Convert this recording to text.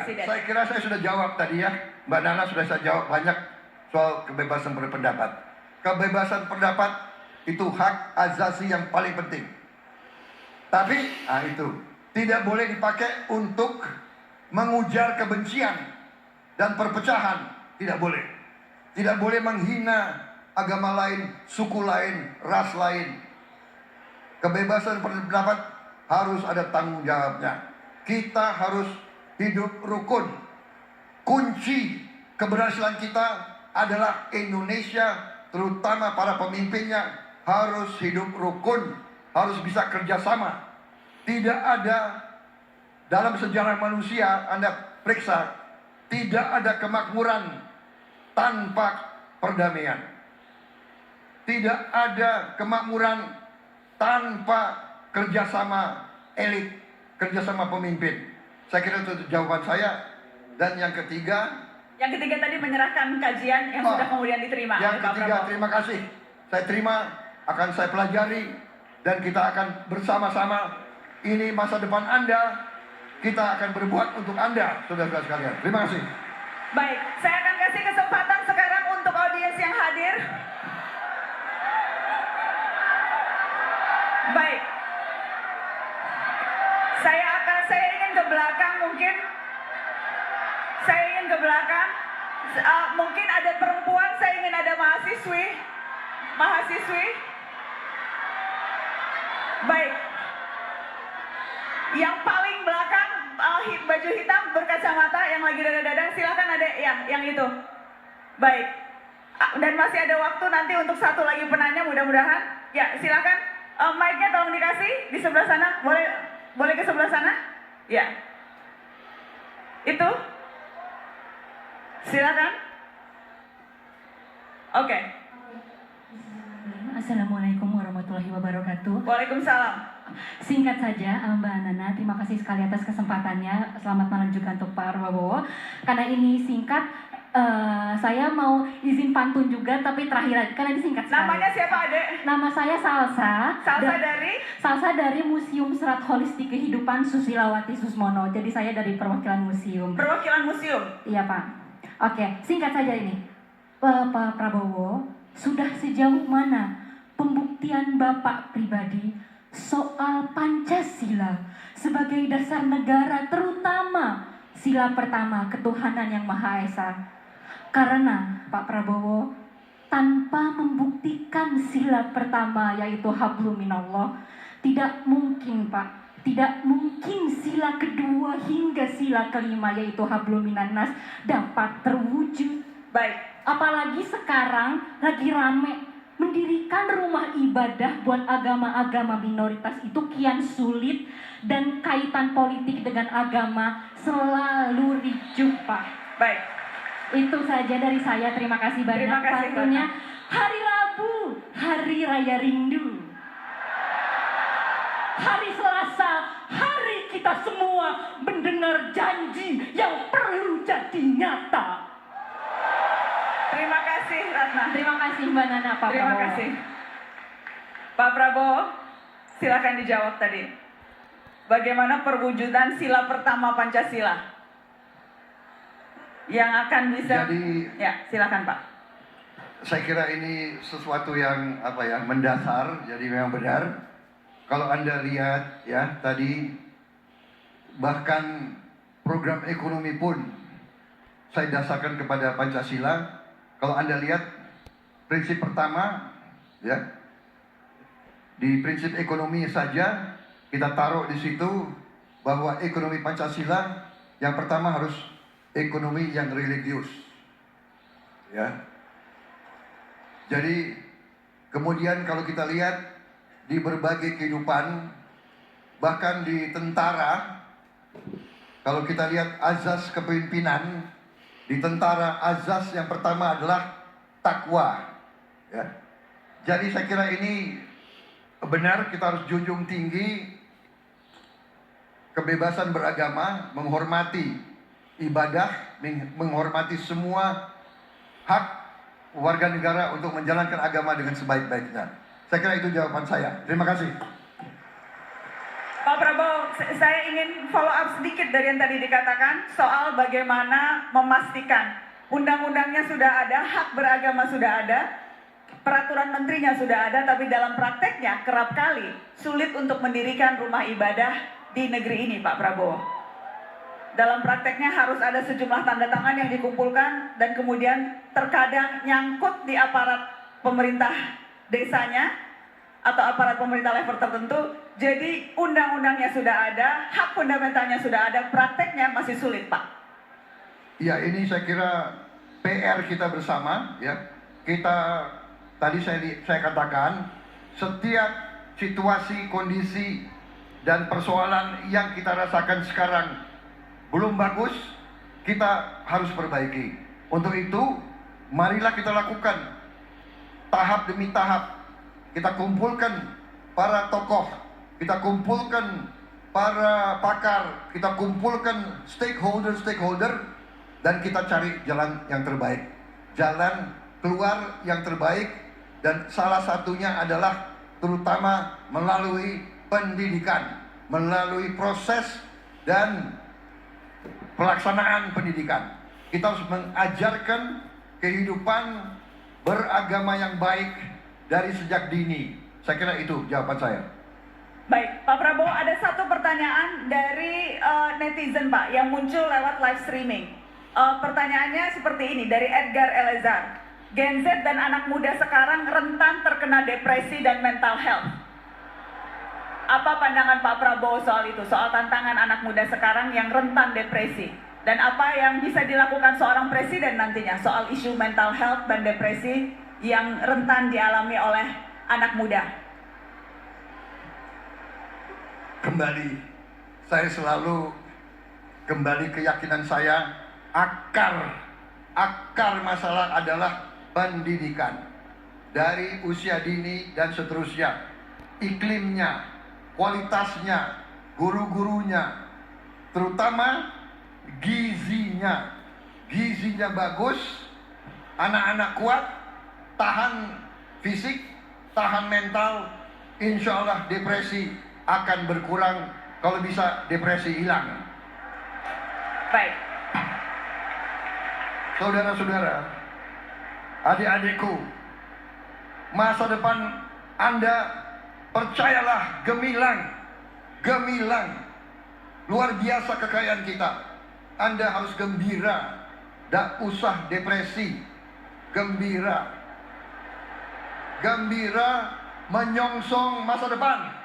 Presiden. Saya kira saya sudah jawab tadi ya. Mbak Nana sudah saya jawab banyak soal kebebasan berpendapat. Kebebasan pendapat itu hak asasi yang paling penting. Tapi, itu tidak boleh dipakai untuk mengujar kebencian dan perpecahan. Tidak boleh. Tidak boleh menghina agama lain, suku lain, ras lain. Kebebasan berpendapat harus ada tanggung jawabnya. Kita harus hidup rukun. Kunci keberhasilan kita adalah Indonesia, terutama para pemimpinnya harus hidup rukun, harus bisa kerjasama. Tidak ada dalam sejarah manusia, Anda periksa, tidak ada kemakmuran tanpa perdamaian. Tidak ada kemakmuran tanpa kerjasama elit, kerjasama pemimpin. Saya kira itu jawaban saya. Dan yang ketiga tadi menyerahkan kajian yang sudah kemudian diterima. Yang ketiga, terima kasih. Saya terima, akan saya pelajari, dan kita akan bersama-sama. Ini masa depan Anda, kita akan berbuat untuk Anda, saudara-saudara sekalian. Terima kasih. Baik, saya akan kasih kesempatan sekarang untuk audiens yang hadir. Baik, saya ingin ke belakang mungkin. Saya ingin ke belakang. Mungkin ada perempuan, saya ingin ada mahasiswi. Baik. Yang paling belakang, baju hitam berkacamata yang lagi dada-dada, silakan ada yang itu. Baik. Dan masih ada waktu nanti untuk satu lagi penanya, mudah-mudahan. Ya, silakan. Mic-nya tolong dikasih di sebelah sana. Boleh ke sebelah sana? Ya. Itu. Silakan. Oke. Assalamualaikum warahmatullahi wabarakatuh. Waalaikumsalam. Singkat saja, Mbak Nana, terima kasih sekali atas kesempatannya. Selamat malam juga untuk Pak Prabowo. Karena ini singkat, saya mau izin pantun juga, tapi terakhir karena ini singkat sekali. Namanya siapa, Adek? Nama saya Salsa. Salsa dari Museum Serat Holistik Kehidupan Susilawati Susmono. Jadi saya dari perwakilan museum. Perwakilan museum? Iya, Pak. Oke, singkat saja ini. Pak Prabowo, sudah sejauh mana pembuktian Bapak pribadi soal Pancasila sebagai dasar negara, terutama sila pertama ketuhanan yang Maha Esa? Karena Pak Prabowo, tanpa membuktikan sila pertama yaitu hablum minallah, tidak mungkin Pak, tidak mungkin sila kedua hingga sila kelima yaitu hablum minannas dapat terwujud. Baik. Apalagi sekarang lagi rame mendirikan rumah ibadah buat agama-agama minoritas itu kian sulit, dan kaitan politik dengan agama selalu ricuh, Pak. Baik. Itu saja dari saya. Terima kasih banyak. Terima kasih, Pantunnya hari Rabu, hari raya rindu. Hari Selasa, hari kita semua mendengar janji yang perlu jadi nyata. Terima kasih, Ratna. Terima kasih, Mbak Nana, Pak Terima Prabowo. kasih. Pak Prabowo, silakan dijawab tadi. Bagaimana perwujudan sila pertama Pancasila yang akan bisa? Ya, silakan Pak. Saya kira ini sesuatu yang mendasar, jadi memang benar. Kalau Anda lihat ya tadi, bahkan program ekonomi pun saya dasarkan kepada Pancasila. Kalau Anda lihat prinsip pertama ya, di prinsip ekonomi saja kita taruh di situ bahwa ekonomi Pancasila yang pertama harus ekonomi yang religius ya. Jadi kemudian kalau kita lihat di berbagai kehidupan, bahkan di tentara, kalau kita lihat azas kepemimpinan di tentara, azas yang pertama adalah takwa ya. Jadi saya kira ini benar, kita harus junjung tinggi kebebasan beragama, menghormati ibadah, menghormati semua hak warga negara untuk menjalankan agama dengan sebaik-baiknya. Saya kira itu jawaban saya. Terima kasih. Pak Prabowo, saya ingin follow up sedikit dari yang tadi dikatakan soal bagaimana memastikan undang-undangnya sudah ada, hak beragama sudah ada, peraturan menterinya sudah ada, tapi dalam prakteknya kerap kali sulit untuk mendirikan rumah ibadah di negeri ini, Pak Prabowo. Dalam prakteknya harus ada sejumlah tanda tangan yang dikumpulkan dan kemudian terkadang nyangkut di aparat pemerintah desanya atau aparat pemerintah level tertentu. Jadi undang-undangnya sudah ada, hak fundamentalnya sudah ada, prakteknya masih sulit, Pak. Ya, ini saya kira PR kita bersama, ya. Kita tadi saya katakan setiap situasi, kondisi dan persoalan yang kita rasakan sekarang belum bagus, kita harus perbaiki. Untuk itu, marilah kita lakukan tahap demi tahap. Kita kumpulkan para tokoh, kita kumpulkan para pakar, kita kumpulkan stakeholder, dan kita cari jalan yang terbaik, jalan keluar yang terbaik, dan salah satunya adalah terutama melalui pendidikan, melalui proses dan pelaksanaan pendidikan. Kita harus mengajarkan kehidupan beragama yang baik dari sejak dini. Saya kira itu jawaban saya. Baik, Pak Prabowo, ada satu pertanyaan dari netizen, Pak, yang muncul lewat live streaming. Pertanyaannya seperti ini, dari Edgar Elezar. Gen Z dan anak muda sekarang rentan terkena depresi dan mental health. Apa pandangan Pak Prabowo soal itu, soal tantangan anak muda sekarang yang rentan depresi? Dan apa yang bisa dilakukan seorang presiden nantinya soal isu mental health dan depresi yang rentan dialami oleh anak muda? Kembali, saya selalu kembali keyakinan saya, akar masalah adalah pendidikan. Dari usia dini dan seterusnya, iklimnya, kualitasnya, guru-gurunya, terutama gizinya bagus, anak-anak kuat, tahan fisik, tahan mental, insya Allah depresi akan berkurang, kalau bisa depresi hilang. Baik. Saudara-saudara, adik-adikku, masa depan Anda percayalah gemilang, luar biasa kekayaan kita. Anda harus gembira, tidak usah depresi, gembira menyongsong masa depan.